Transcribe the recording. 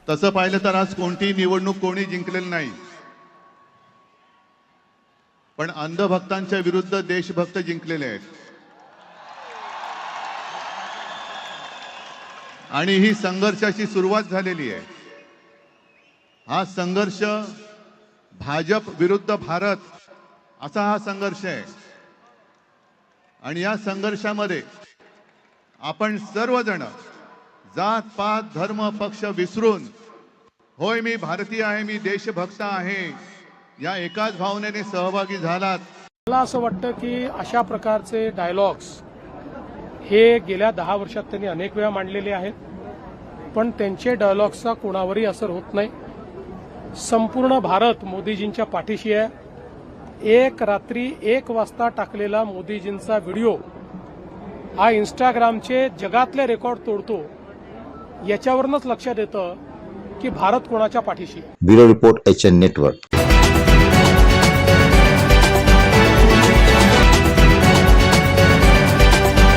तसं पाहिलं तर आज कोणतीही निवडणूक कोणी जिंकलेली नाही, पण अंधभक्तांच्या विरुद्ध देशभक्त जिंकलेले आहेत. आणि ही संघर्षाची सुरुवात झालेली आहे. हा संघर्ष भाजप विरुद्ध भारत असा हा संघर्ष आहे. आणि या संघर्षामध्ये आपण सर्वजण जात पात धर्म पक्ष विसरून, होय मी भारतीय आहे, मी देशभक्त आहे, या एकाच भावनेने सहभागी झालात. मला असं वाटतं की अशा प्रकारचे डायलॉग्स हे गेल्या 10 वर्षात त्यांनी अनेक वेळा मांडलेले आहेत, पण त्यांचे डायलॉग्सचा कोणावरही असर होत नाही. संपूर्ण भारत मोदीजींच्या पाठीशी आहे. एक रात्री 1 वाजता टाकलेला मोदीजींचा व्हिडिओ हा इंस्टाग्रामचे जगातले रेकॉर्ड तोडतो. याच्यावरूनच लक्षात येतं की भारत कोणाच्या पाठीशी आहे. Bureau report HN network.